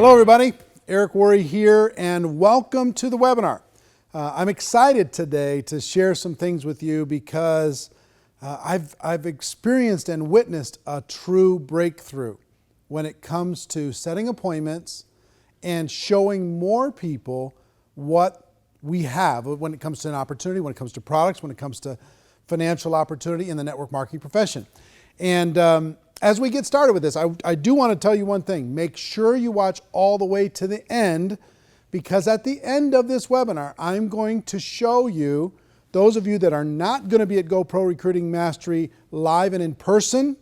Hello everybody, Eric Worre here and welcome to the webinar. I'm excited today to share some things with you because I've experienced and witnessed a true breakthrough when it comes to setting appointments and showing more people what we have when it comes to an opportunity, when it comes to products, when it comes to financial opportunity in the network marketing profession. And as we get started with this, I do want to tell you one thing. Make sure you watch all the way to the end, because at the end of this webinar, I'm going to show you, those of you that are not going to be at GoPro Recruiting Mastery live and in person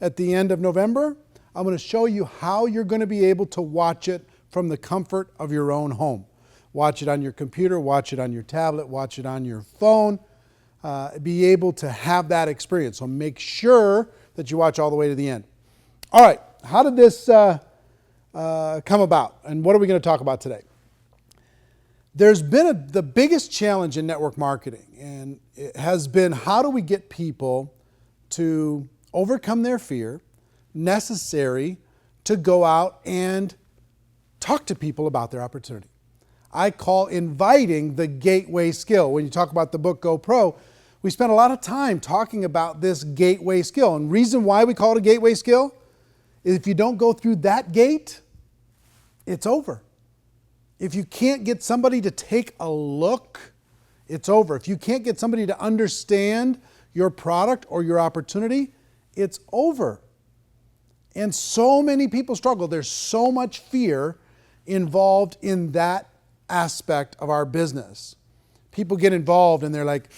at the end of November, I'm going to show you how you're going to be able to watch it from the comfort of your own home. Watch it on your computer, watch it on your tablet, watch it on your phone, be able to have that experience. So make sure that you watch all the way to the end. All right, how did this come about? And what are we going to talk about today? There's been the biggest challenge in network marketing, and it has been, how do we get people to overcome their fear necessary to go out and talk to people about their opportunity? I call inviting the gateway skill. When you talk about the book GoPro, we spent a lot of time talking about this gateway skill. And the reason why we call it a gateway skill is if you don't go through that gate, it's over. If you can't get somebody to take a look, it's over. If you can't get somebody to understand your product or your opportunity, it's over. And so many people struggle. There's so much fear involved in that aspect of our business. People get involved and they're like,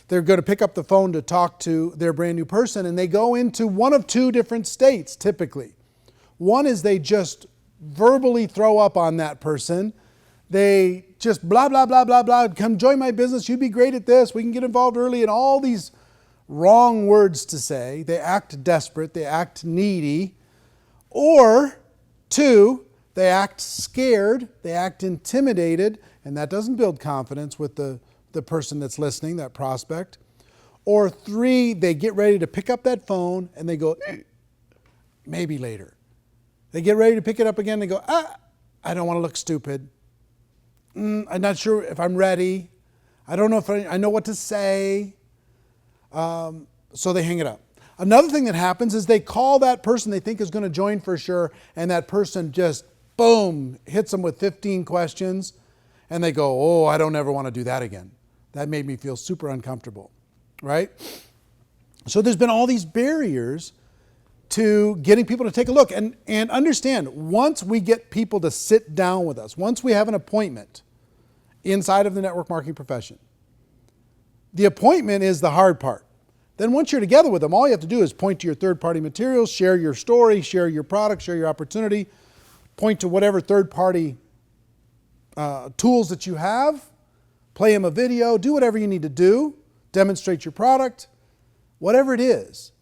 they're going to pick up the phone to talk to their brand new person, and they go into one of two different states typically. One is they just verbally throw up on that person. They just blah, blah, blah, blah, blah. Come join my business. You'd be great at this. We can get involved early, and all these wrong words to say. They act desperate. They act needy. Or two, they act scared. They act intimidated, and that doesn't build confidence with the person that's listening, that prospect. Or three, they get ready to pick up that phone and they go, maybe later. They get ready to pick it up again and they go, I don't want to look stupid. I'm not sure if I'm ready. I don't know if I know what to say. So they hang it up. Another thing that happens is they call that person they think is going to join for sure, and that person just, boom, hits them with 15 questions, and they go, oh, I don't ever want to do that again. That made me feel super uncomfortable, right? So there's been all these barriers to getting people to take a look. And understand, once we get people to sit down with us, once we have an appointment inside of the network marketing profession, the appointment is the hard part. Then once you're together with them, all you have to do is point to your third-party materials, share your story, share your product, share your opportunity, point to whatever third-party tools that you have, play them a video, do whatever you need to do, demonstrate your product, whatever it is.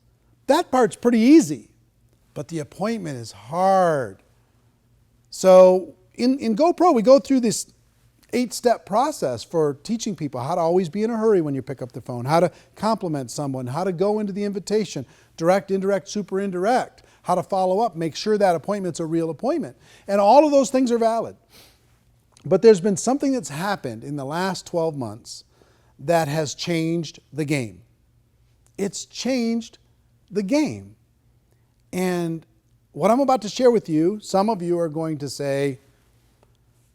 That part's pretty easy, but the appointment is hard. So in GoPro, we go through this 8-step process for teaching people how to always be in a hurry when you pick up the phone, how to compliment someone, how to go into the invitation, direct, indirect, super indirect, how to follow up, make sure that appointment's a real appointment. And all of those things are valid. But there's been something that's happened in the last 12 months that has changed the game. It's changed the game. And what I'm about to share with you, some of you are going to say,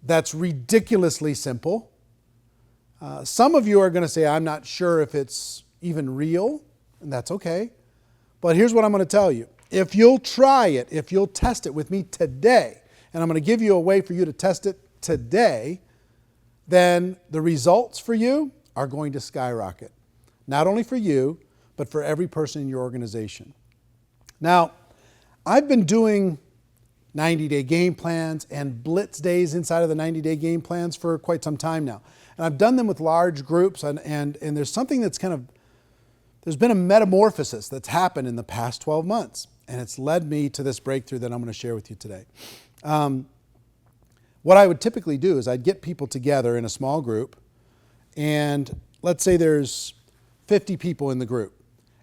that's ridiculously simple. Some of you are going to say, I'm not sure if it's even real, and that's okay. But here's what I'm going to tell you. If you'll try it, if you'll test it with me today, and I'm going to give you a way for you to test it today, then the results for you are going to skyrocket. Not only for you, but for every person in your organization. Now, I've been doing 90-day game plans and blitz days inside of the 90-day game plans for quite some time now. And I've done them with large groups, and there's something that's there's been a metamorphosis that's happened in the past 12 months. And it's led me to this breakthrough that I'm going to share with you today. What I would typically do is I'd get people together in a small group, and let's say there's 50 people in the group,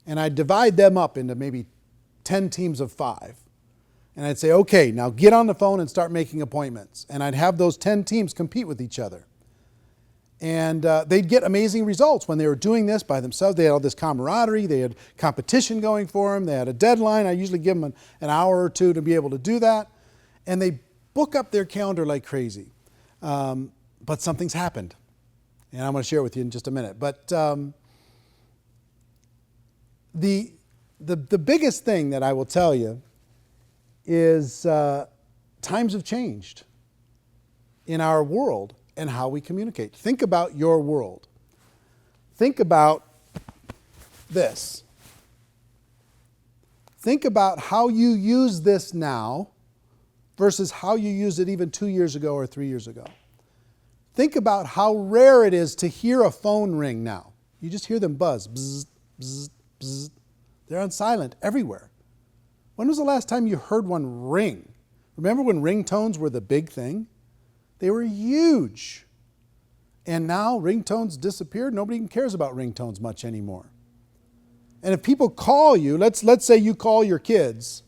and I'd divide them up into maybe 10 teams of 5. And I'd say, okay, now get on the phone and start making appointments. And I'd have those 10 teams compete with each other. And they'd get amazing results when they were doing this by themselves. They had all this camaraderie. They had competition going for them. They had a deadline. I usually give them an hour or two to be able to do that. And they book up their calendar like crazy. But something's happened. And I'm going to share it with you in just a minute. But the biggest thing that I will tell you is times have changed in our world and how we communicate. Think about your world. Think about this. Think about how you use this now versus how you used it even 2 years ago or 3 years ago. Think about how rare it is to hear a phone ring now. You just hear them buzz. Bzz, bzz, bzz. They're on silent everywhere. When was the last time you heard one ring? Remember when ringtones were the big thing? They were huge. And now ringtones disappeared. Nobody even cares about ringtones much anymore. And if people call you, let's say you call your kids,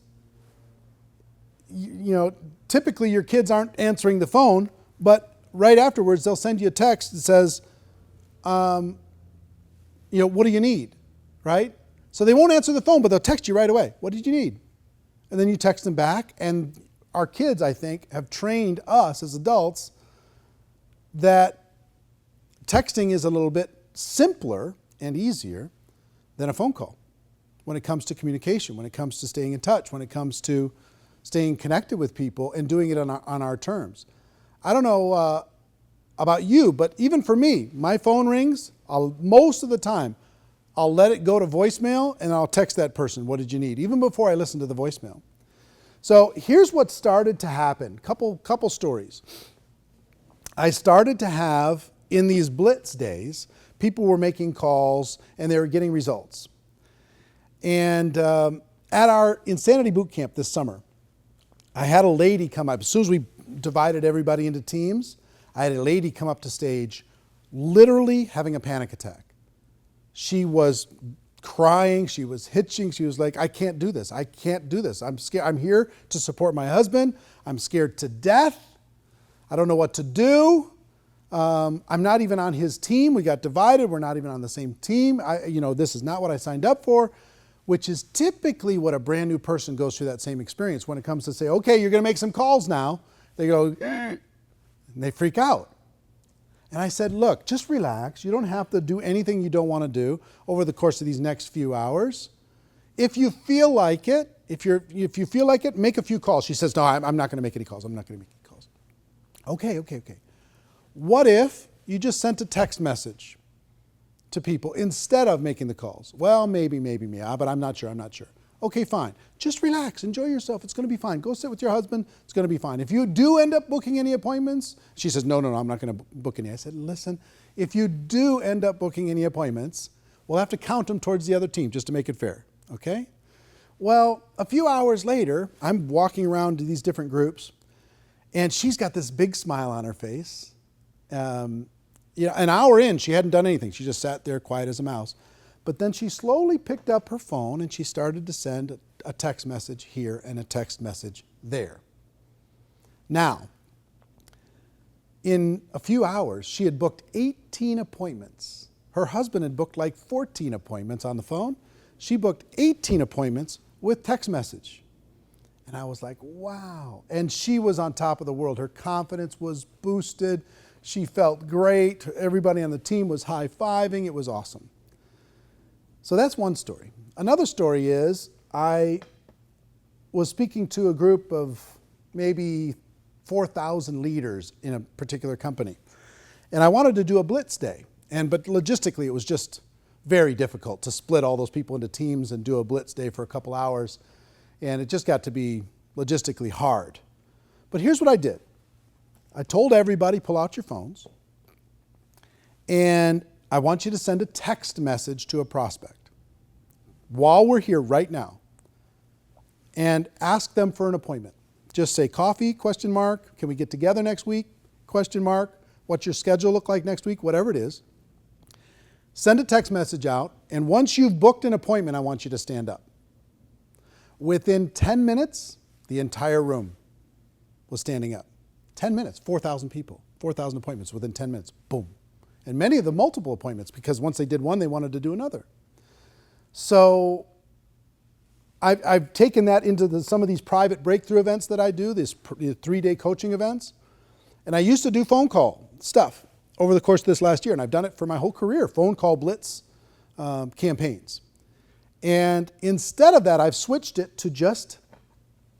you know, typically your kids aren't answering the phone, but right afterwards they'll send you a text that says, what do you need, right? So they won't answer the phone, but they'll text you right away. What did you need? And then you text them back, and our kids, I think, have trained us as adults that texting is a little bit simpler and easier than a phone call when it comes to communication, when it comes to staying in touch, when it comes to staying connected with people and doing it on our terms. I don't know about you, but even for me, my phone rings, most of the time, I'll let it go to voicemail and I'll text that person, what did you need? Even before I listen to the voicemail. So here's what started to happen. Couple stories. I started to have, in these blitz days, people were making calls and they were getting results. And at our Insanity Boot Camp this summer, I had a lady come up. As soon as we divided everybody into teams, I had a lady come up to stage literally having a panic attack. She was crying, she was hitching, she was like, I can't do this, I can't do this. I'm scared. I'm here to support my husband. I'm scared to death. I don't know what to do. I'm not even on his team. We got divided. We're not even on the same team. This is not what I signed up for, which is typically what a brand new person goes through that same experience when it comes to say, okay, you're going to make some calls now. They go, and they freak out. And I said, look, just relax. You don't have to do anything you don't want to do over the course of these next few hours. If you feel like it, if you feel like it, make a few calls. She says, no, I'm not going to make any calls. I'm not going to make any calls. Okay. What if you just sent a text message to people instead of making the calls? Well, maybe, but I'm not sure. Okay, fine. Just relax. Enjoy yourself. It's going to be fine. Go sit with your husband. It's going to be fine. If you do end up booking any appointments, she says, no, I'm not going to book any. I said, listen, if you do end up booking any appointments, we'll have to count them towards the other team just to make it fair, okay? Well, a few hours later, I'm walking around to these different groups, and she's got this big smile on her face. An hour in, she hadn't done anything. She just sat there quiet as a mouse. But then she slowly picked up her phone and she started to send a text message here and a text message there. Now, in a few hours, she had booked 18 appointments. Her husband had booked like 14 appointments on the phone. She booked 18 appointments with text message. And I was like, wow. And she was on top of the world. Her confidence was boosted. She felt great. Everybody on the team was high-fiving. It was awesome. So that's one story. Another story is I was speaking to a group of maybe 4,000 leaders in a particular company. And I wanted to do a blitz day. But logistically, it was just very difficult to split all those people into teams and do a blitz day for a couple hours. And it just got to be logistically hard. But here's what I did. I told everybody, pull out your phones. And I want you to send a text message to a prospect while we're here right now and ask them for an appointment. Just say coffee, ? Can we get together next week? ? What's your schedule look like next week? Whatever it is. Send a text message out, and once you've booked an appointment, I want you to stand up. Within 10 minutes, The entire room was standing up. 10 minutes, 4,000 people, 4,000 appointments within 10 minutes. Boom. And many of them multiple appointments because once they did one, they wanted to do another. So I've taken that into some of these private breakthrough events that I do, these 3-day coaching events. And I used to do phone call stuff over the course of this last year, and I've done it for my whole career, phone call blitz campaigns. And instead of that, I've switched it to just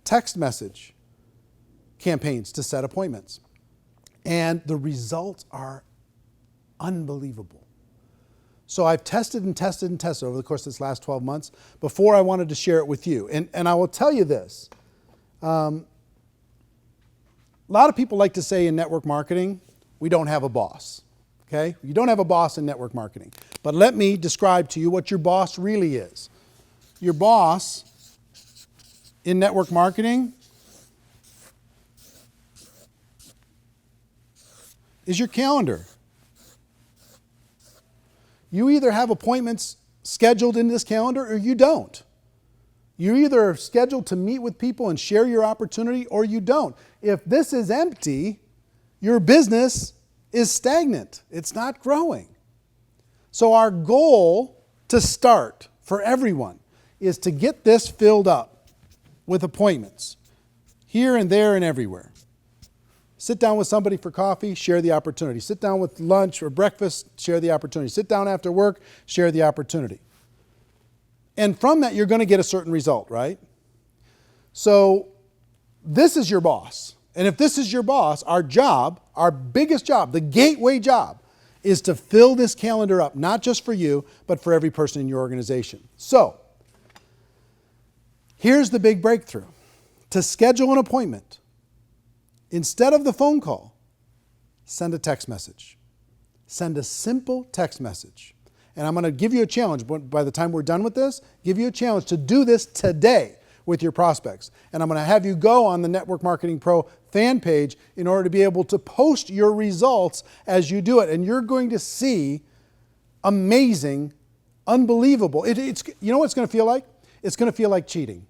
text message campaigns to set appointments. And the results are unbelievable. So I've tested and tested and tested over the course of this last 12 months before I wanted to share it with you. And I will tell you this. A lot of people like to say in network marketing, we don't have a boss. Okay? You don't have a boss in network marketing. But let me describe to you what your boss really is. Your boss in network marketing is your calendar. You either have appointments scheduled in this calendar or you don't. You're either scheduled to meet with people and share your opportunity or you don't. If this is empty, your business is stagnant. It's not growing. So our goal to start for everyone is to get this filled up with appointments here and there and everywhere. Sit down with somebody for coffee, share the opportunity. Sit down with lunch or breakfast, share the opportunity. Sit down after work, share the opportunity. And from that, you're going to get a certain result, right? So this is your boss. And if this is your boss, our job, our biggest job, the gateway job, is to fill this calendar up, not just for you, but for every person in your organization. So here's the big breakthrough. To schedule an appointment, instead of the phone call, send a text message. Send a simple text message. And I'm going to give you a challenge. By the time we're done with this, give you a challenge to do this today with your prospects. And I'm going to have you go on the Network Marketing Pro fan page in order to be able to post your results as you do it. And you're going to see amazing, unbelievable. You know what it's going to feel like? It's going to feel like cheating.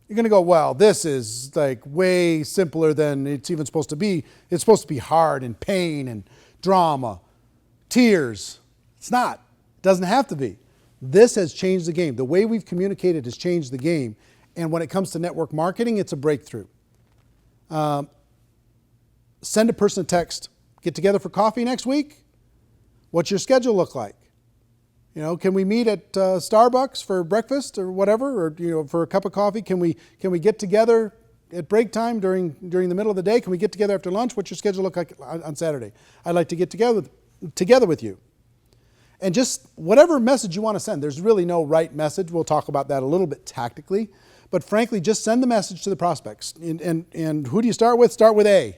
You're going to go, well, this is like way simpler than it's even supposed to be. It's supposed to be hard and pain and drama, tears. It's not. It doesn't have to be. This has changed the game. The way we've communicated has changed the game. And when it comes to network marketing, it's a breakthrough. Send a person a text. Get together for coffee next week? What's your schedule look like? You know, can we meet at Starbucks for breakfast or whatever, or for a cup of coffee? Can we get together at break time during the middle of the day? Can we get together after lunch? What's your schedule look like on Saturday? I'd like to get together with you. And just whatever message you want to send. There's really no right message. We'll talk about that a little bit tactically. But frankly, just send the message to the prospects. And who do you start with? Start with A.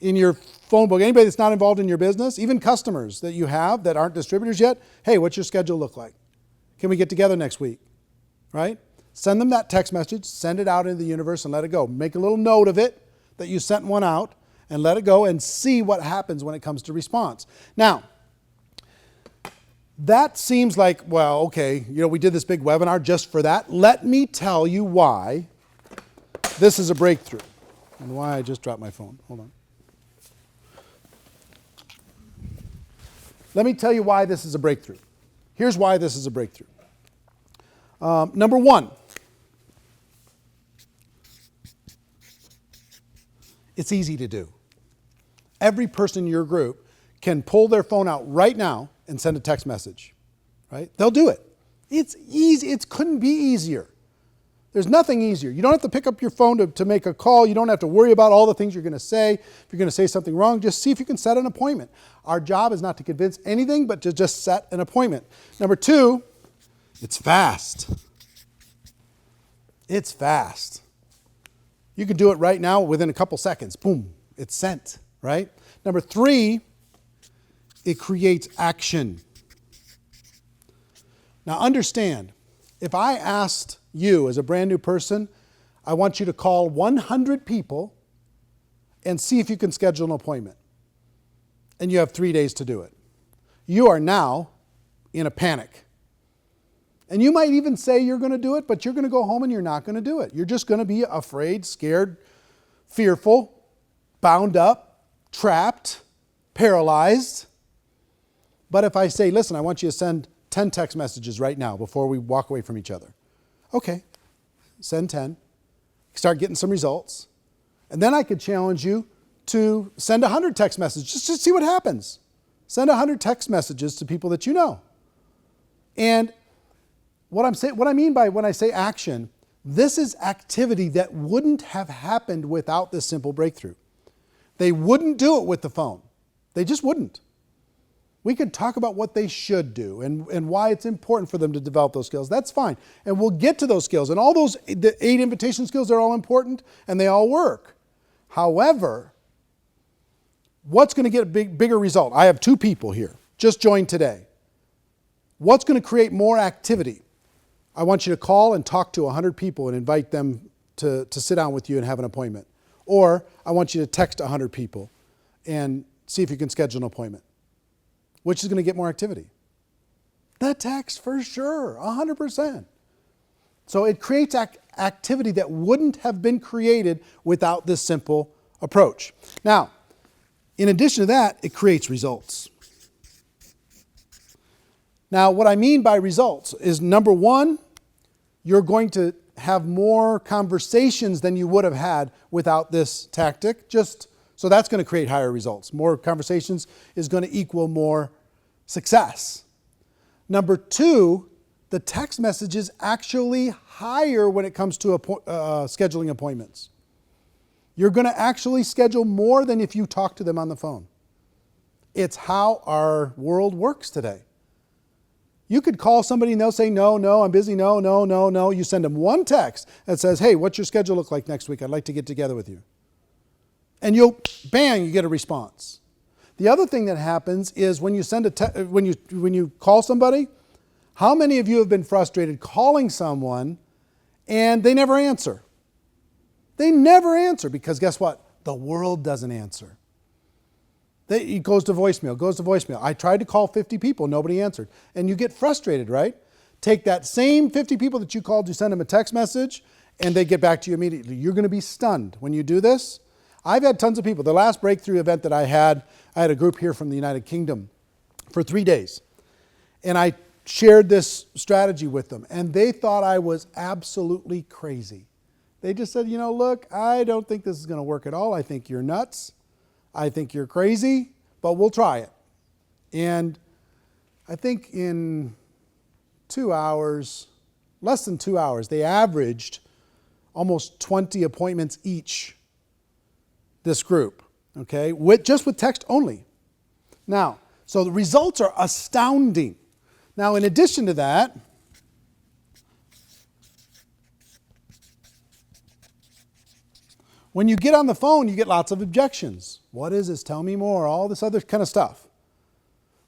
In your phone book, anybody that's not involved in your business, even customers that you have that aren't distributors yet, hey, what's your schedule look like? Can we get together next week? Right? Send them that text message, send it out into the universe and let it go. Make a little note of it that you sent one out and let it go and see what happens when it comes to response. Now, that seems like, well, okay, we did this big webinar just for that. Let me tell you why this is a breakthrough and why I just dropped my phone. Hold on. Let me tell you why this is a breakthrough. Here's why this is a breakthrough. Number one, it's easy to do. Every person in your group can pull their phone out right now and send a text message, right? They'll do it. It's easy. It couldn't be easier. There's nothing easier. You don't have to pick up your phone to make a call. You don't have to worry about all the things you're going to say. If you're going to say something wrong, just see if you can set an appointment. Our job is not to convince anything, but to just set an appointment. Number two, it's fast. It's fast. You can do it right now within a couple seconds. Boom, it's sent, right? Number three, it creates action. Now understand, if I asked you as a brand new person, I want you to call 100 people and see if you can schedule an appointment. And you have 3 days to do it. You are now in a panic. And you might even say you're going to do it, but you're going to go home and you're not going to do it. You're just going to be afraid, scared, fearful, bound up, trapped, paralyzed. But if I say, listen, I want you to send 10 text messages right now before we walk away from each other. Okay, send 10. Start getting some results. And then I could challenge you to send 100 text messages just to see what happens. Send 100 text messages to people that you know. And what I mean by when I say action, this is activity that wouldn't have happened without this simple breakthrough. They wouldn't do it with the phone. They just wouldn't. We could talk about what they should do and why it's important for them to develop those skills. That's fine. And we'll get to those skills. And all those, the 8 invitation skills are all important and they all work. However, what's going to get a bigger result? I have 2 people here, just joined today. What's going to create more activity? I want you to call and talk to 100 people and invite them to sit down with you and have an appointment. Or I want you to text 100 people and see if you can schedule an appointment. Which is going to get more activity? The text for sure, 100%. So it creates activity that wouldn't have been created without this simple approach. Now, in addition to that, it creates results. Now, what I mean by results is, number one, you're going to have more conversations than you would have had without this tactic. So that's going to create higher results. More conversations is going to equal more success. Number 2, the text message is actually higher when it comes to scheduling appointments. You're going to actually schedule more than if you talk to them on the phone. It's how our world works today. You could call somebody and they'll say, no, I'm busy, no. You send them one text that says, hey, what's your schedule look like next week? I'd like to get together with you. And you get a response. The other thing that happens is when you when you call somebody, how many of you have been frustrated calling someone and they never answer? They never answer because guess what? The world doesn't answer. It goes to voicemail. I tried to call 50 people, nobody answered. And you get frustrated, right? Take that same 50 people that you called, you send them a text message, and they get back to you immediately. You're going to be stunned when you do this. I've had tons of people. The last breakthrough event that I had a group here from the United Kingdom for 3 days. And I shared this strategy with them, and they thought I was absolutely crazy. They just said, look, I don't think this is going to work at all. I think you're nuts. I think you're crazy, but we'll try it. And I think in 2 hours, less than 2 hours, they averaged almost 20 appointments each, this group, okay, just with text only. Now, so the results are astounding. Now, in addition to that, when you get on the phone, you get lots of objections. What is this? Tell me more. All this other kind of stuff.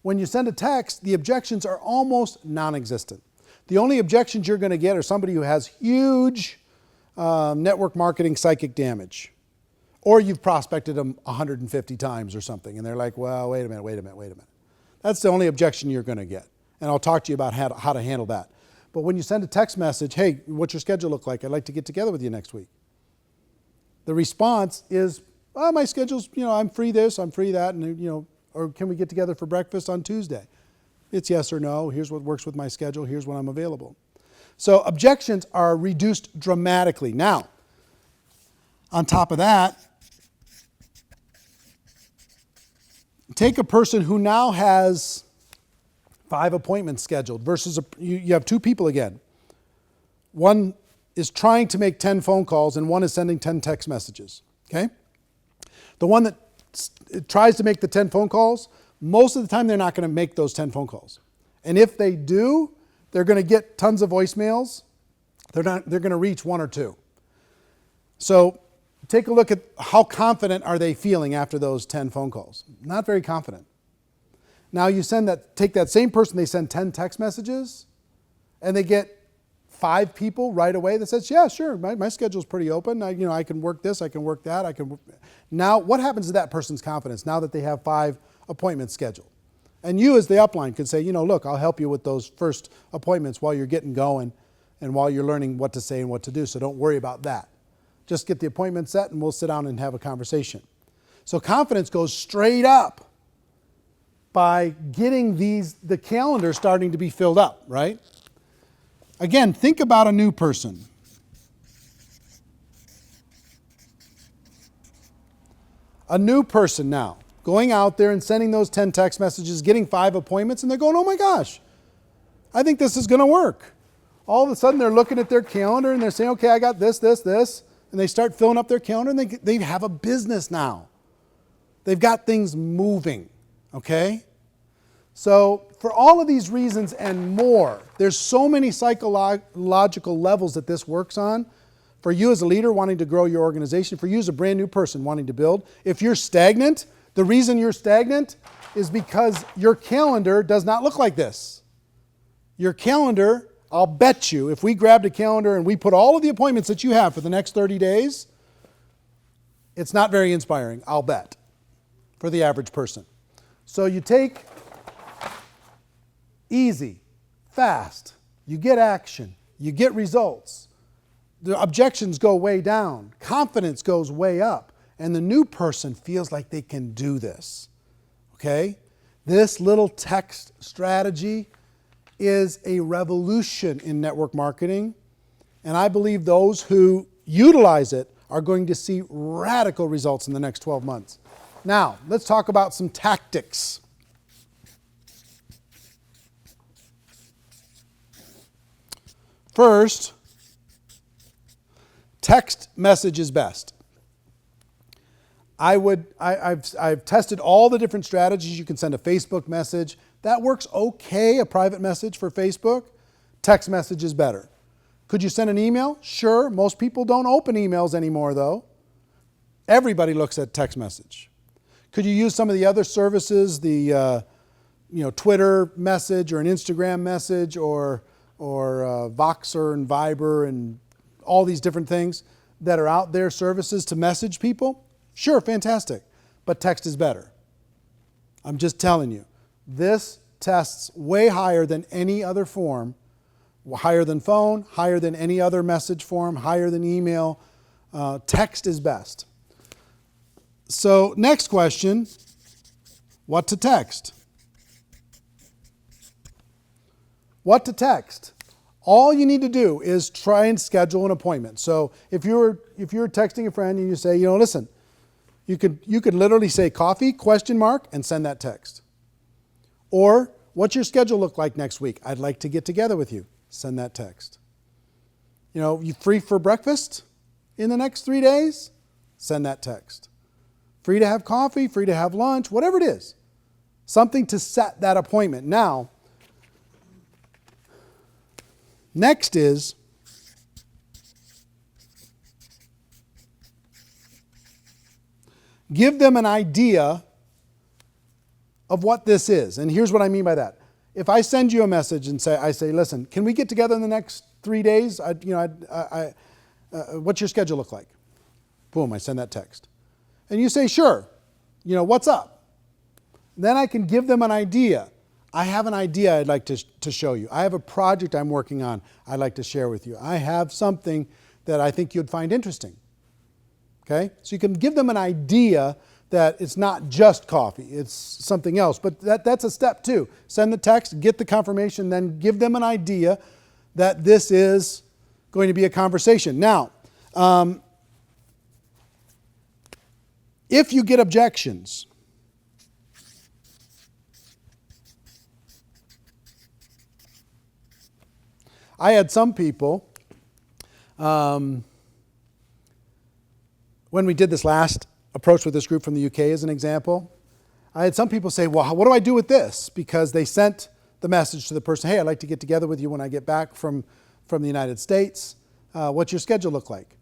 When you send a text, the objections are almost non-existent. The only objections you're going to get are somebody who has huge network marketing psychic damage. Or you've prospected them 150 times or something, and they're like, well, wait a minute. That's the only objection you're going to get. And I'll talk to you about how to handle that. But when you send a text message, hey, what's your schedule look like? I'd like to get together with you next week. The response is, my schedule's, I'm free this, I'm free that, and, or can we get together for breakfast on Tuesday? It's yes or no. Here's what works with my schedule. Here's when I'm available. So objections are reduced dramatically. Now, on top of that, take a person who now has 5 appointments scheduled versus you have 2 people again. One is trying to make 10 phone calls and one is sending 10 text messages, okay? The one that tries to make the 10 phone calls, most of the time they're not going to make those 10 phone calls. And if they do, they're going to get tons of voicemails. They're going to reach 1 or 2. So take a look at how confident are they feeling after those 10 phone calls. Not very confident. Now you take that same person, they send 10 text messages, and they get 5 people right away that says, yeah, sure, my schedule's pretty open. I can work this, I can work that. Now, what happens to that person's confidence now that they have 5 appointments scheduled? And you as the upline could say, look, I'll help you with those first appointments while you're getting going and while you're learning what to say and what to do. So don't worry about that. Just get the appointment set and we'll sit down and have a conversation. So confidence goes straight up by getting the calendar starting to be filled up, right? Again, think about a new person. A new person now, going out there and sending those 10 text messages, getting 5 appointments, and they're going, oh my gosh, I think this is going to work. All of a sudden they're looking at their calendar and they're saying, okay, I got this, and they start filling up their calendar and they have a business now. They've got things moving, okay? So for all of these reasons and more, there's so many psychological levels that this works on. For you as a leader wanting to grow your organization, for you as a brand new person wanting to build, if you're stagnant, the reason you're stagnant is because your calendar does not look like this. Your calendar, I'll bet you, if we grabbed a calendar and we put all of the appointments that you have for the next 30 days, it's not very inspiring, I'll bet, for the average person. So you take easy, fast, you get action, you get results. The objections go way down, confidence goes way up, and the new person feels like they can do this. Okay? This little text strategy is a revolution in network marketing, and I believe those who utilize it are going to see radical results in the next 12 months. Now, let's talk about some tactics. First, text message is best. I've tested all the different strategies. You can send a Facebook message. That works okay, a private message for Facebook. Text message is better. Could you send an email? Sure. Most people don't open emails anymore, though. Everybody looks at text message. Could you use some of the other services, the Twitter message or an Instagram message or Voxer and Viber and all these different things that are out there, services to message people? Sure, fantastic. But text is better. I'm just telling you. This tests way higher than any other form, higher than phone, higher than any other message form, higher than email. Text is best. So next question, what to text? What to text? All you need to do is try and schedule an appointment. So if you're texting a friend and you say, listen, you could literally say coffee, ? And send that text. Or, what's your schedule look like next week? I'd like to get together with you. Send that text. You free for breakfast in the next 3 days? Send that text. Free to have coffee, free to have lunch, whatever it is. Something to set that appointment. Now, next is give them an idea of what this is. And here's what I mean by that. If I send you a message and I say, listen, can we get together in the next 3 days? What's your schedule look like? Boom, I send that text. And you say, sure, what's up? Then I can give them an idea. I have an idea I'd like to show you. I have a project I'm working on I'd like to share with you. I have something that I think you'd find interesting. Okay? So you can give them an idea that it's not just coffee, it's something else. But that's a step too. Send the text, get the confirmation, then give them an idea that this is going to be a conversation. Now, if you get objections, I had some people, when we did this last approach with this group from the UK as an example, I had some people say, well, what do I do with this? Because they sent the message to the person, hey, I'd like to get together with you when I get back from the United States. What's your schedule look like?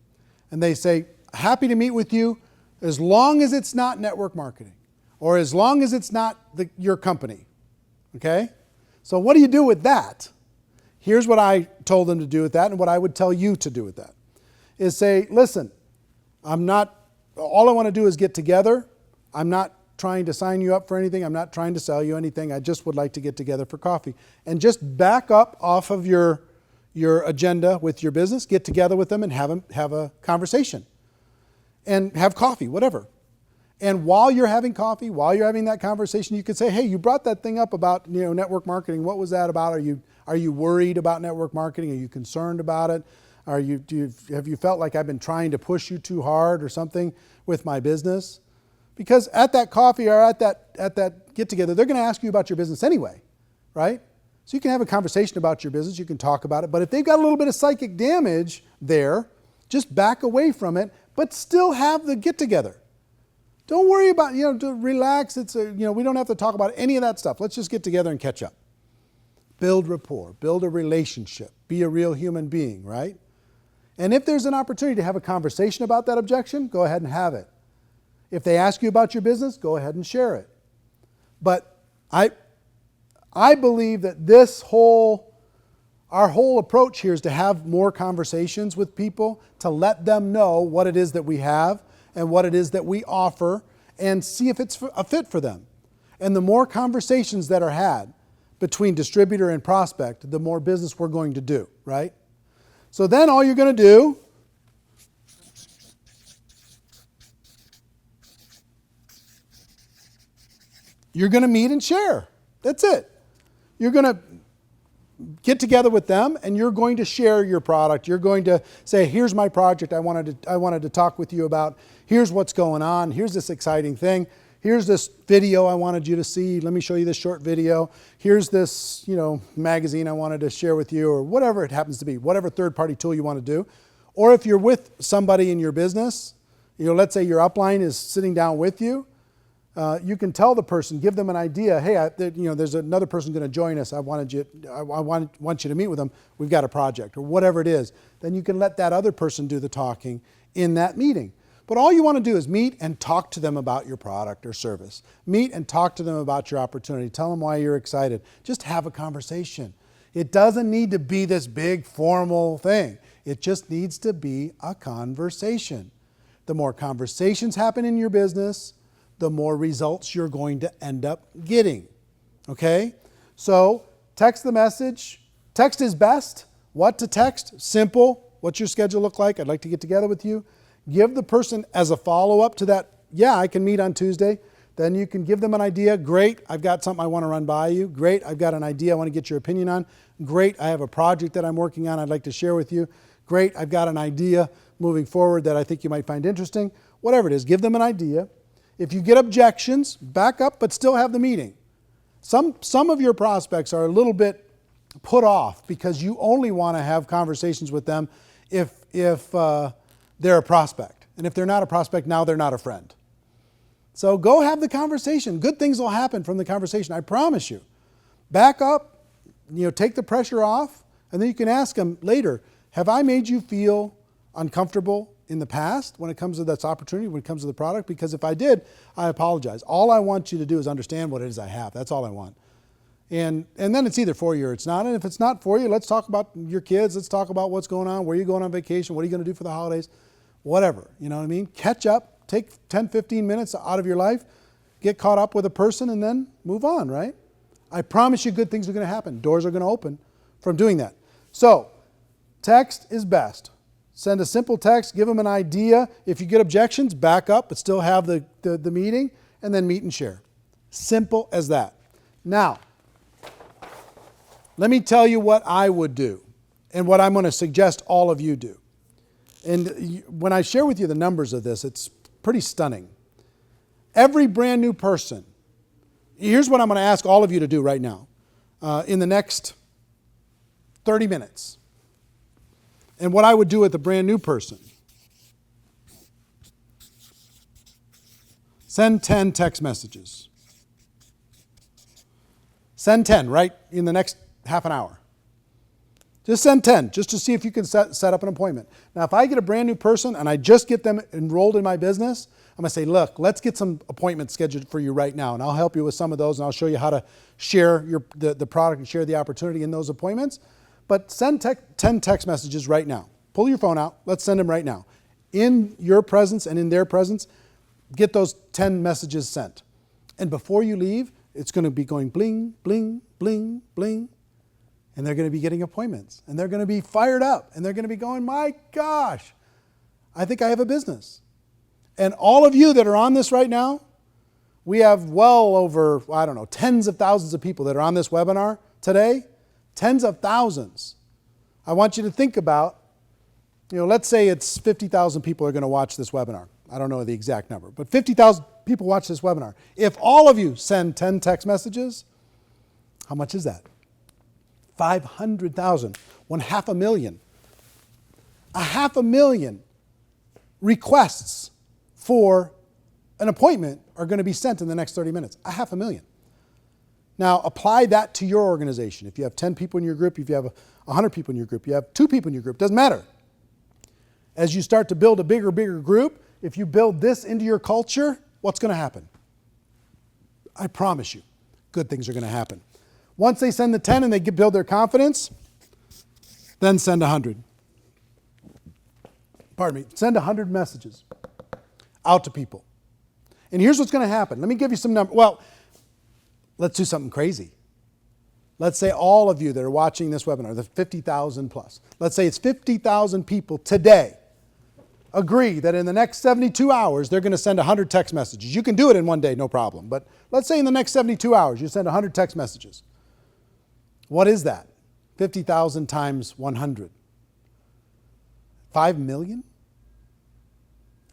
And they say, happy to meet with you as long as it's not network marketing or as long as it's not your company. Okay? So what do you do with that? Here's what I told them to do with that and what I would tell you to do with that. Is say, listen, all I want to do is get together. I'm not trying to sign you up for anything. I'm not trying to sell you anything. I just would like to get together for coffee. And just back up off of your agenda with your business, get together with them and have a conversation. And have coffee, whatever. And while you're having coffee, while you're having that conversation, you could say, hey, you brought that thing up about network marketing. What was that about? Are you worried about network marketing? Are you concerned about it? Have you felt like I've been trying to push you too hard or something with my business? Because at that coffee or at that get together, they're going to ask you about your business anyway, right? So you can have a conversation about your business, you can talk about it, but if they've got a little bit of psychic damage there, just back away from it, but still have the get together. Don't worry about, to relax. We don't have to talk about any of that stuff. Let's just get together and catch up. Build rapport, build a relationship, be a real human being, right? And if there's an opportunity to have a conversation about that objection, go ahead and have it. If they ask you about your business, go ahead and share it. But I believe that our whole approach here is to have more conversations with people, to let them know what it is that we have and what it is that we offer, and see if it's a fit for them. And the more conversations that are had between distributor and prospect, the more business we're going to do, right? So then all you're going to do you're going to meet and share. That's it. You're going to get together with them and you're going to share your product. You're going to say, here's my project I wanted to talk with you about. Here's what's going on. Here's this exciting thing. Here's this video I wanted you to see. Let me show you this short video. Here's this, magazine I wanted to share with you, or whatever it happens to be, whatever third-party tool you want to do. Or if you're with somebody in your business, let's say your upline is sitting down with you, you can tell the person, give them an idea. Hey, there's another person going to join us. I want you to meet with them. We've got a project, or whatever it is. Then you can let that other person do the talking in that meeting. But all you want to do is meet and talk to them about your product or service. Meet and talk to them about your opportunity. Tell them why you're excited. Just have a conversation. It doesn't need to be this big formal thing. It just needs to be a conversation. The more conversations happen in your business, the more results you're going to end up getting. Okay? So text the message. Text is best. What to text? Simple. What's your schedule look like? I'd like to get together with you. Give the person as a follow-up to that, I can meet on Tuesday. Then you can give them an idea. Great, I've got something I want to run by you. Great, I've got an idea I want to get your opinion on. Great, I have a project that I'm working on I'd like to share with you. Great, I've got an idea moving forward that I think you might find interesting. Whatever it is, give them an idea. If you get objections, back up, but still have the meeting. Some of your prospects are a little bit put off because you only want to have conversations with them if they're a prospect. And if they're not a prospect, now they're not a friend. So go have the conversation. Good things will happen from the conversation, I promise you. Back up, take the pressure off, and then you can ask them later, have I made you feel uncomfortable in the past when it comes to this opportunity, when it comes to the product? Because if I did, I apologize. All I want you to do is understand what it is I have. That's all I want. And then it's either for you or it's not. And if it's not for you, let's talk about your kids. Let's talk about what's going on, where you're going on vacation, what are you going to do for the holidays, whatever. You know what I mean? Catch up, take 10, 15 minutes out of your life, get caught up with a person, and then move on, right? I promise you good things are going to happen. Doors are going to open from doing that. So text is best. Send a simple text, give them an idea. If you get objections, back up, but still have the meeting, and then meet and share. Simple as that. Now, let me tell you what I would do and what I'm going to suggest all of you do. And when I share with you the numbers of this, it's pretty stunning. Every brand new person, here's what I'm going to ask all of you to do right now in the next 30 minutes. And what I would do with a brand new person. Send 10 text messages. Send 10 right in the next half an hour. Just send 10 just to see if you can set up an appointment. Now, if I get a brand new person and I just get them enrolled in my business, I'm going to say, look, let's get some appointments scheduled for you right now. And I'll help you with some of those, and I'll show you how to share the product and share the opportunity in those appointments. But send 10 text messages right now. Pull your phone out. Let's send them right now. In your presence and in their presence, get those 10 messages sent. And before you leave, it's going to be going bling, bling, bling, bling. And they're going to be getting appointments. And they're going to be fired up. And they're going to be going, my gosh, I think I have a business. And all of you that are on this right now, we have well over, tens of thousands of people that are on this webinar today. Tens of thousands. I want you to think about, let's say it's 50,000 people are going to watch this webinar. I don't know the exact number, but 50,000 people watch this webinar. If all of you send 10 text messages, how much is that? 500,000. 500,000. 500,000 requests for an appointment are going to be sent in the next 30 minutes. 500,000. Now, apply that to your organization. If you have 10 people in your group, if you have 100 people in your group, you have 2 people in your group, doesn't matter. As you start to build a bigger group, if you build this into your culture, what's going to happen? I promise you, good things are going to happen. Once they send the 10 and they build their confidence, then send 100. Send 100 messages out to people. And here's what's going to happen. Let me give you some numbers. Well, let's do something crazy. Let's say all of you that are watching this webinar, the 50,000 plus, let's say it's 50,000 people today agree that in the next 72 hours, they're going to send 100 text messages. You can do it in one day, no problem. But let's say in the next 72 hours, you send 100 text messages. What is that? 50,000 times 100. 5 million?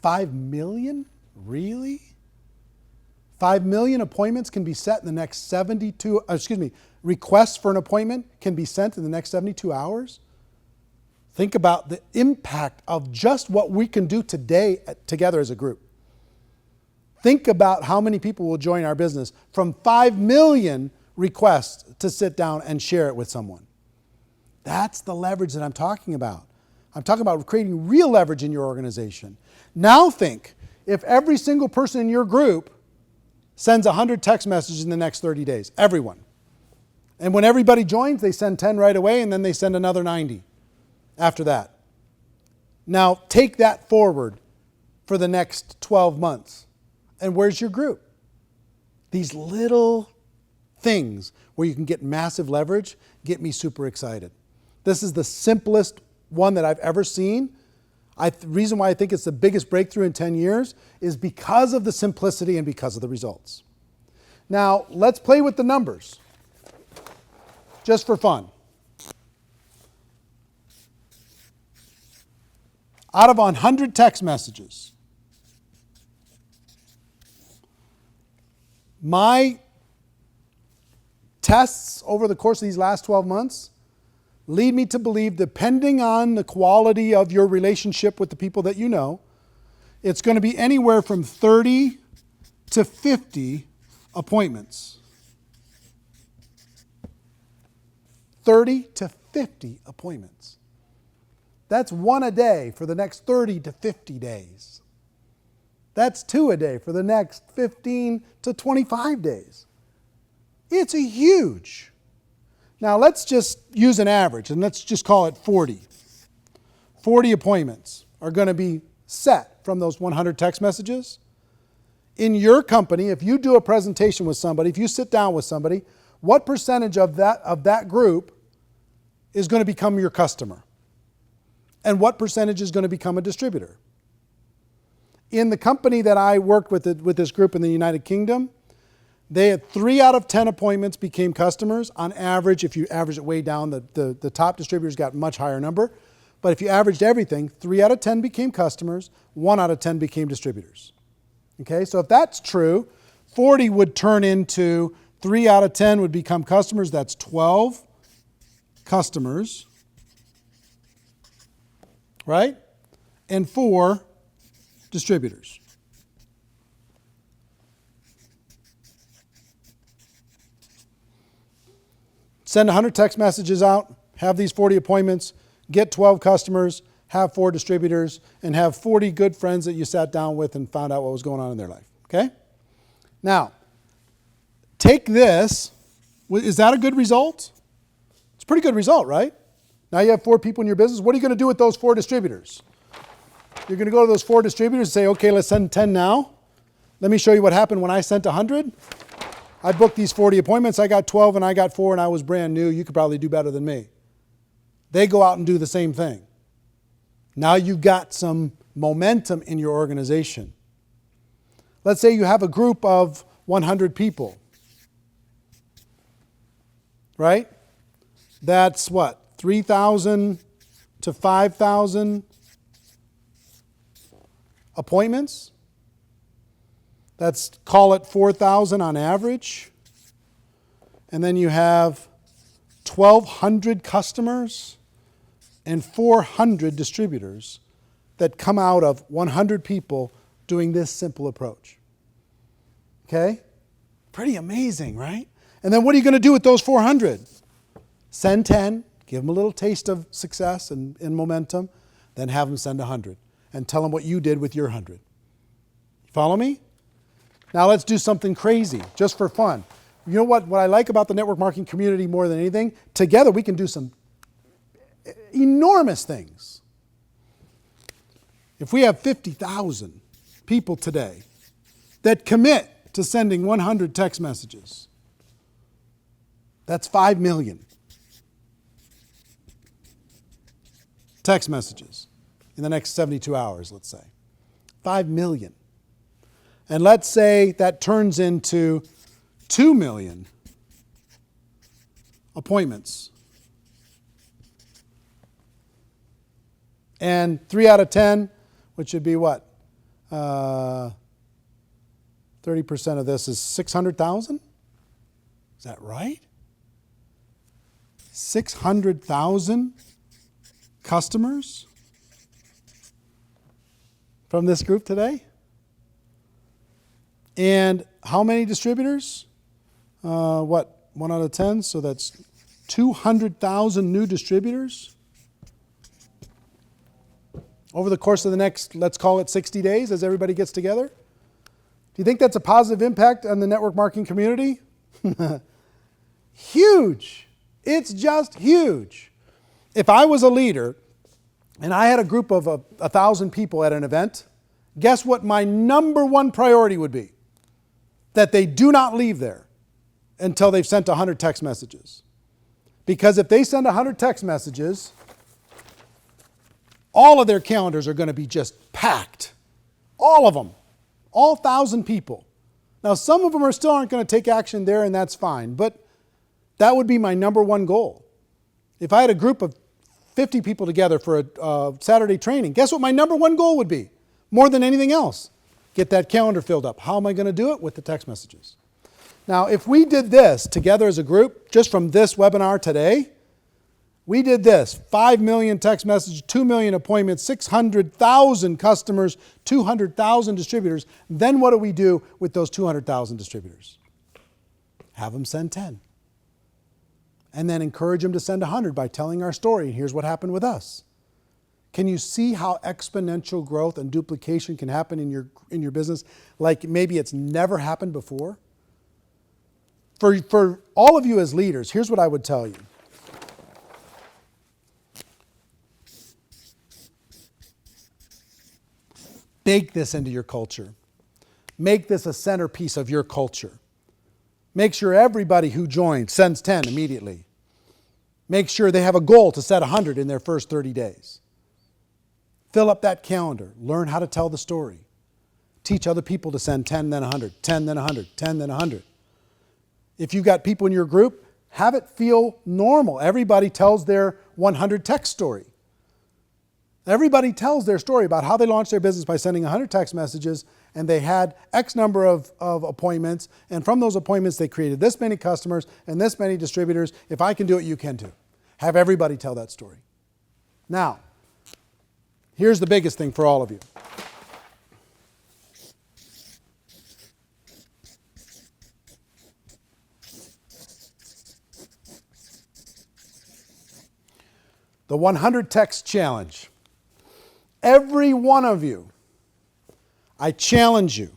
5 million? Really? 5 million appointments can be set in the next requests for an appointment can be sent in the next 72 hours? Think about the impact of just what we can do today together as a group. Think about how many people will join our business from 5 million requests to sit down and share it with someone. That's the leverage that I'm talking about. I'm talking about creating real leverage in your organization. Now think, if every single person in your group sends 100 text messages in the next 30 days, everyone. And when everybody joins, they send 10 right away, and then they send another 90 after that. Now take that forward for the next 12 months. And where's your group? These little things where you can get massive leverage get me super excited. This is the simplest one that I've ever seen. The reason why I think it's the biggest breakthrough in 10 years is because of the simplicity and because of the results. Now, let's play with the numbers, just for fun. Out of 100 text messages, my tests over the course of these last 12 months lead me to believe, depending on the quality of your relationship with the people that you know, it's going to be anywhere from 30 to 50 appointments. 30 to 50 appointments. That's 1 a day for the next 30 to 50 days. That's 2 a day for the next 15 to 25 days. It's a huge. Now let's just use an average and let's just call it 40. 40 appointments are going to be set from those 100 text messages. In your company, if you do a presentation with somebody, if you sit down with somebody, what percentage of that group is going to become your customer? And what percentage is going to become a distributor? In the company that I worked with this group in the United Kingdom, they had 3 out of 10 appointments became customers. On average, if you average it way down, the top distributors got a much higher number. But if you averaged everything, 3 out of 10 became customers, 1 out of 10 became distributors. Okay, so if that's true, 40 would turn into 3 out of 10 would become customers. That's 12 customers, right? And 4 distributors. Send 100 text messages out, have these 40 appointments, get 12 customers, have 4 distributors, and have 40 good friends that you sat down with and found out what was going on in their life. Okay? Now, take this. Is that a good result? It's a pretty good result, right? Now you have 4 people in your business. What are you going to do with those 4 distributors? You're going to go to those 4 distributors and say, okay, let's send 10 now. Let me show you what happened when I sent 100. I booked these 40 appointments. I got 12 and I got 4 and I was brand new. You could probably do better than me. They go out and do the same thing. Now you've got some momentum in your organization. Let's say you have a group of 100 people. Right? That's what? 3,000 to 5,000 appointments. Let's call it 4,000 on average. And then you have 1,200 customers and 400 distributors that come out of 100 people doing this simple approach. Okay? Pretty amazing, right? And then what are you going to do with those 400? Send 10, give them a little taste of success and momentum, then have them send 100 and tell them what you did with your 100. You follow me? Now let's do something crazy, just for fun. You know what I like about the network marketing community more than anything? Together we can do some enormous things. If we have 50,000 people today that commit to sending 100 text messages, that's 5 million text messages in the next 72 hours, let's say. 5 million. And let's say that turns into 2 million appointments. And 3 out of 10, which would be what? 30% of this is 600,000? Is that right? 600,000 customers from this group today? And how many distributors? 1 out of 10, so that's 200,000 new distributors over the course of the next, let's call it 60 days as everybody gets together. Do you think that's a positive impact on the network marketing community? Huge. It's just huge. If I was a leader and I had a group of 1,000 people at an event, guess what my number one priority would be? That they do not leave there until they've sent 100 text messages. Because if they send 100 text messages, all of their calendars are going to be just packed. All of them. All 1,000 people. Now, some of them still aren't going to take action there, and that's fine. But that would be my number one goal. If I had a group of 50 people together for a Saturday training, guess what my number one goal would be? More than anything else. Get that calendar filled up. How am I going to do it? With the text messages. Now, if we did this together as a group, just from this webinar today, we did this, 5 million text messages, 2 million appointments, 600,000 customers, 200,000 distributors. Then what do we do with those 200,000 distributors? Have them send 10. And then encourage them to send 100 by telling our story. Here's what happened with us. Can you see how exponential growth and duplication can happen in your business like maybe it's never happened before? For all of you as leaders, here's what I would tell you. Bake this into your culture. Make this a centerpiece of your culture. Make sure everybody who joins sends 10 immediately. Make sure they have a goal to set 100 in their first 30 days. Fill up that calendar. Learn how to tell the story. Teach other people to send 10, then 100, 10, then 100, 10, then 100. If you've got people in your group, have it feel normal. Everybody tells their 100 text story. Everybody tells their story about how they launched their business by sending 100 text messages, and they had X number of appointments, and from those appointments they created this many customers and this many distributors. If I can do it, you can too. Have everybody tell that story. Now, here's the biggest thing for all of you. The 100 text challenge. Every one of you, I challenge you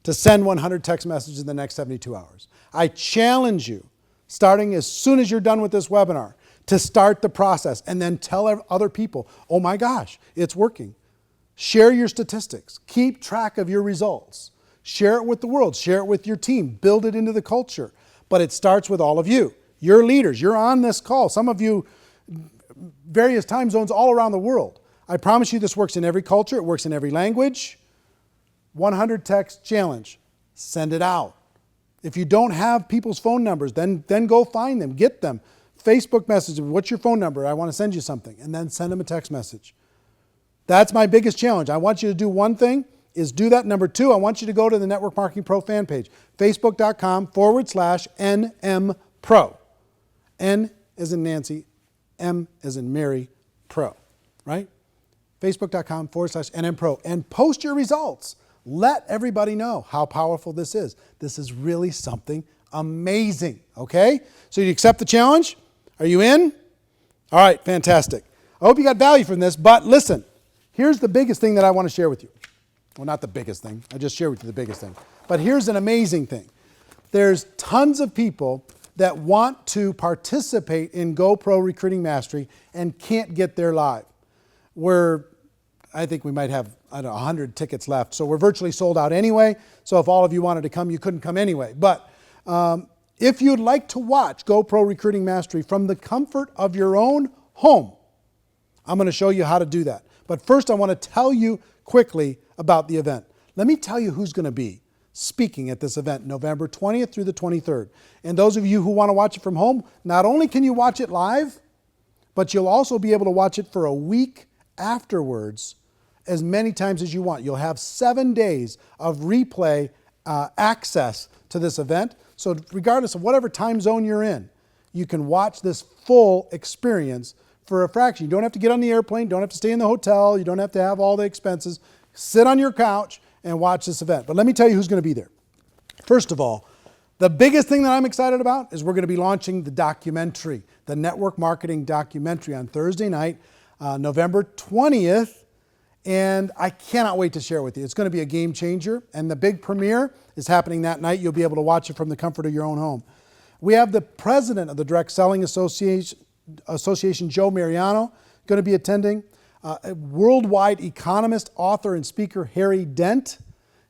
to send 100 text messages in the next 72 hours. I challenge you, starting as soon as you're done with this webinar, to start the process and then tell other people, oh my gosh, it's working. Share your statistics. Keep track of your results. Share it with the world. Share it with your team. Build it into the culture. But it starts with all of you. You're leaders. You're on this call. Some of you, various time zones all around the world. I promise you this works in every culture. It works in every language. 100 text challenge. Send it out. If you don't have people's phone numbers, then go find them. Get them. Facebook message. What's your phone number? I want to send you something. And then send them a text message. That's my biggest challenge. I want you to do one thing, is do that. Number two, I want you to go to the Network Marketing Pro fan page, facebook.com/NM Pro. N as in Nancy, M as in Mary, Pro, right? Facebook.com/NM Pro. And post your results. Let everybody know how powerful this is. This is really something amazing, okay? So you accept the challenge? Are you in? All right, fantastic. I hope you got value from this, but listen, here's the biggest thing that I want to share with you. Well, not the biggest thing. I just shared with you the biggest thing. But here's an amazing thing. There's tons of people that want to participate in GoPro Recruiting Mastery and can't get there live. I think we might have, 100 tickets left. So we're virtually sold out anyway. So if all of you wanted to come, you couldn't come anyway. But if you'd like to watch GoPro Recruiting Mastery from the comfort of your own home, I'm going to show you how to do that. But first, I want to tell you quickly about the event. Let me tell you who's going to be speaking at this event, November 20th through the 23rd. And those of you who want to watch it from home, not only can you watch it live, but you'll also be able to watch it for a week afterwards, as many times as you want. You'll have 7 days of replay access to this event. So regardless of whatever time zone you're in, you can watch this full experience for a fraction. You don't have to get on the airplane, don't have to stay in the hotel, you don't have to have all the expenses. Sit on your couch and watch this event. But let me tell you who's going to be there. First of all, the biggest thing that I'm excited about is we're going to be launching the documentary, the network marketing documentary on Thursday night, November 20th. And I cannot wait to share it with you. It's going to be a game changer. And the big premiere is happening that night. You'll be able to watch it from the comfort of your own home. We have the president of the Direct Selling Association, Joe Mariano, going to be attending. A worldwide economist, author, and speaker, Harry Dent,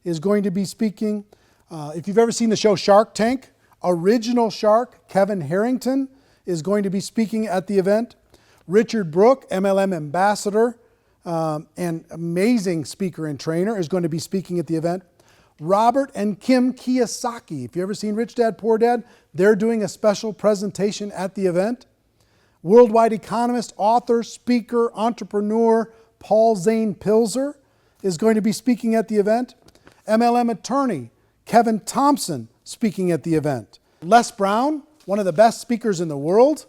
is going to be speaking. If you've ever seen the show Shark Tank, original shark, Kevin Harrington, is going to be speaking at the event. Richard Brooke, MLM ambassador, and amazing speaker and trainer, is going to be speaking at the event. Robert and Kim Kiyosaki, if you've ever seen Rich Dad, Poor Dad, they're doing a special presentation at the event. Worldwide economist, author, speaker, entrepreneur, Paul Zane Pilzer is going to be speaking at the event. MLM attorney, Kevin Thompson, speaking at the event. Les Brown, one of the best speakers in the world,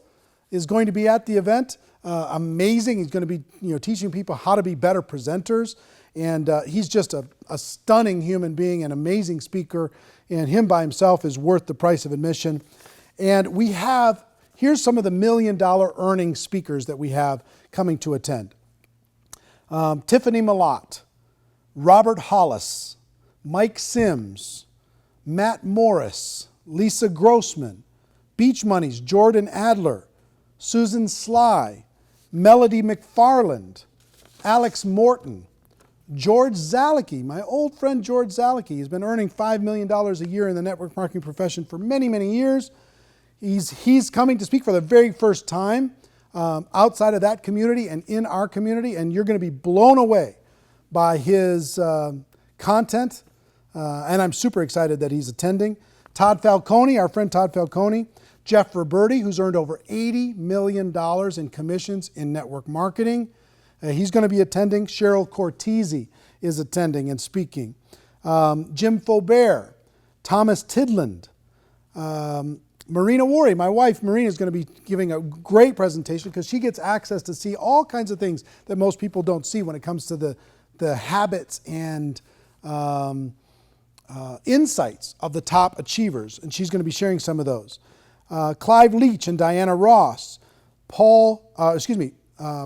is going to be at the event. Amazing. He's going to be teaching people how to be better presenters. And he's just a stunning human being, an amazing speaker. And him by himself is worth the price of admission. And here's some of the $1 million earning speakers that we have coming to attend. Tiffany Malott, Robert Hollis, Mike Sims, Matt Morris, Lisa Grossman, Beach Money's Jordan Adler, Susan Sly, Melody McFarland, Alex Morton, George Zalicki, my old friend George Zalicki. He's been earning $5 million a year in the network marketing profession for many, many years. He's coming to speak for the very first time outside of that community and in our community, and you're going to be blown away by his content, and I'm super excited that he's attending. Todd Falcone, our friend Todd Falcone, Jeff Roberti, who's earned over $80 million in commissions in network marketing. He's going to be attending. Cheryl Cortese is attending and speaking. Jim Faubert, Thomas Tidland, Marina Worry, my wife Marina, is going to be giving a great presentation because she gets access to see all kinds of things that most people don't see when it comes to the habits and insights of the top achievers. And she's going to be sharing some of those. Clive Leach and Diana Ross.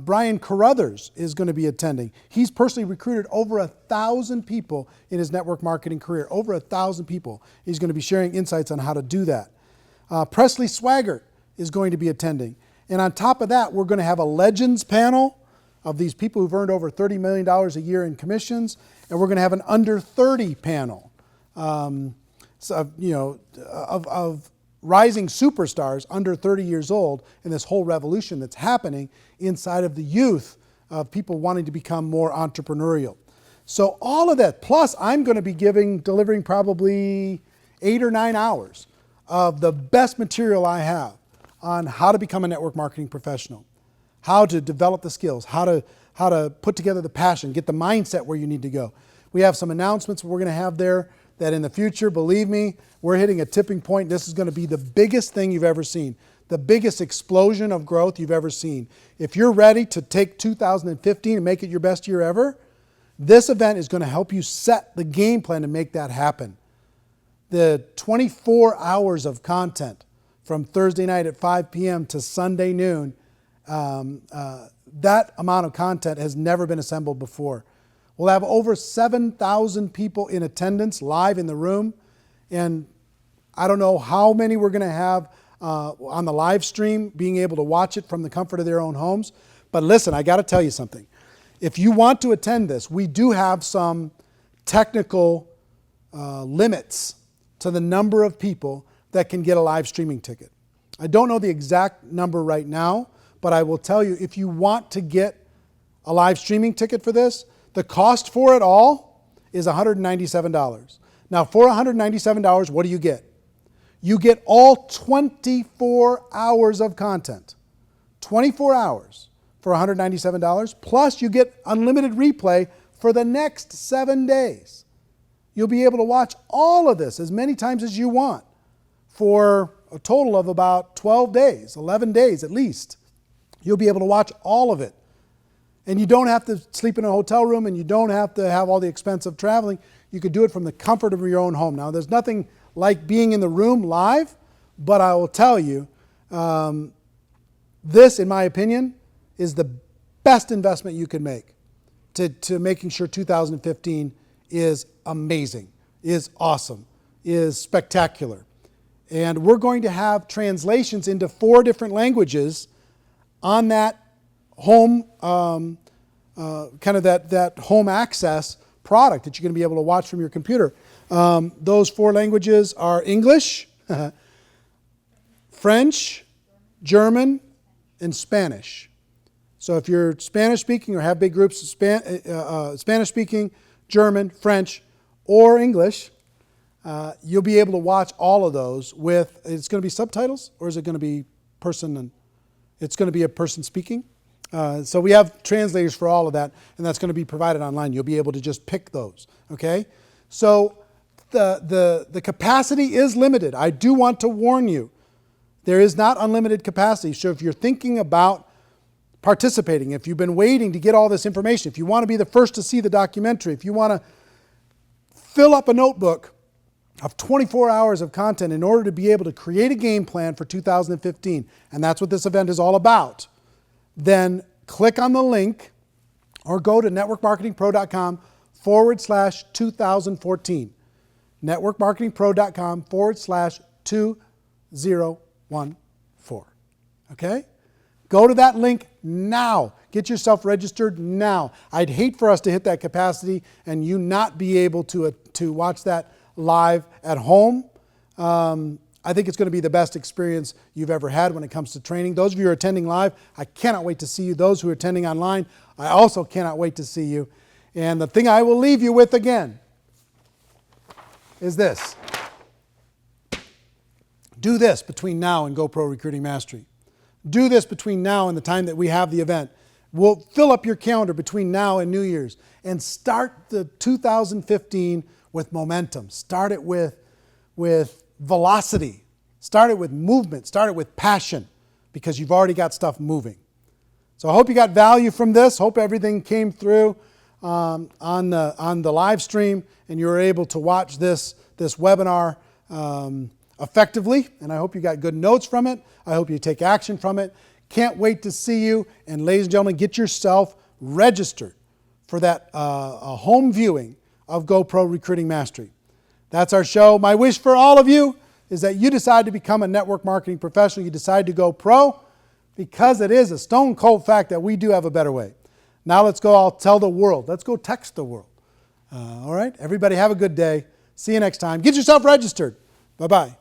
Brian Carruthers is going to be attending. He's personally recruited over 1,000 people in his network marketing career. Over 1,000 people. He's going to be sharing insights on how to do that. Presley Swaggart is going to be attending. And on top of that, we're going to have a Legends panel of these people who've earned over $30 million a year in commissions, and we're going to have an under 30 panel of rising superstars under 30 years old in this whole revolution that's happening inside of the youth of people wanting to become more entrepreneurial. So all of that, plus I'm going to be delivering probably 8 or 9 hours of the best material I have on how to become a network marketing professional, how to develop the skills, how to put together the passion, get the mindset where you need to go. We have some announcements we're going to have there that in the future, believe me, we're hitting a tipping point. This is going to be the biggest thing you've ever seen, the biggest explosion of growth you've ever seen. If you're ready to take 2015 and make it your best year ever, this event is going to help you set the game plan to make that happen. The 24 hours of content from Thursday night at 5 p.m. to Sunday noon, that amount of content has never been assembled before. We'll have over 7,000 people in attendance live in the room, and I don't know how many we're going to have on the live stream being able to watch it from the comfort of their own homes. But listen, I got to tell you something. If you want to attend this, we do have some technical limits to the number of people that can get a live streaming ticket. I don't know the exact number right now, but I will tell you, if you want to get a live streaming ticket for this, the cost for it all is $197. Now, for $197, what do you get? You get all 24 hours of content. 24 hours for $197, plus you get unlimited replay for the next 7 days. You'll be able to watch all of this as many times as you want for a total of about 12 days, 11 days at least. You'll be able to watch all of it. And you don't have to sleep in a hotel room, and you don't have to have all the expense of traveling. You could do it from the comfort of your own home. Now, there's nothing like being in the room live, but I will tell you, this, in my opinion, is the best investment you can make to making sure 2015 is amazing, is awesome, is spectacular. And we're going to have translations into 4 different languages on that home, kind of that home access product that you're going to be able to watch from your computer. Those 4 languages are English, French, German, and Spanish. So if you're Spanish speaking or have big groups of Spanish speaking, German, French, or English, you'll be able to watch all of those with, it's going to be subtitles, or is it going to be it's going to be a person speaking? So we have translators for all of that, and that's going to be provided online. You'll be able to just pick those, okay? So the capacity is limited. I do want to warn you, there is not unlimited capacity. So if you're thinking about participating, if you've been waiting to get all this information, if you want to be the first to see the documentary, if you want to fill up a notebook of 24 hours of content in order to be able to create a game plan for 2015, and that's what this event is all about, then click on the link or go to networkmarketingpro.com/2014. networkmarketingpro.com/2014. Okay? Go to that link now. Get yourself registered now. I'd hate for us to hit that capacity and you not be able to watch that live at home. I think it's going to be the best experience you've ever had when it comes to training. Those of you who are attending live, I cannot wait to see you. Those who are attending online, I also cannot wait to see you. And the thing I will leave you with again is this. Do this between now and GoPro Recruiting Mastery. Do this between now and the time that we have the event. We'll fill up your calendar between now and New Year's and start the 2015 with momentum. Start it with velocity. Start it with movement. Start it with passion, because you've already got stuff moving. So I hope you got value from this. Hope everything came through on the live stream and you were able to watch this webinar effectively. And I hope you got good notes from it. I hope you take action from it. Can't wait to see you. And ladies and gentlemen, get yourself registered for that home viewing of GoPro Recruiting Mastery. That's our show. My wish for all of you is that you decide to become a network marketing professional. You decide to go pro, because it is a stone cold fact that we do have a better way. Now let's go, I'll tell the world. Let's go text the world. All right? Everybody have a good day. See you next time. Get yourself registered. Bye-bye.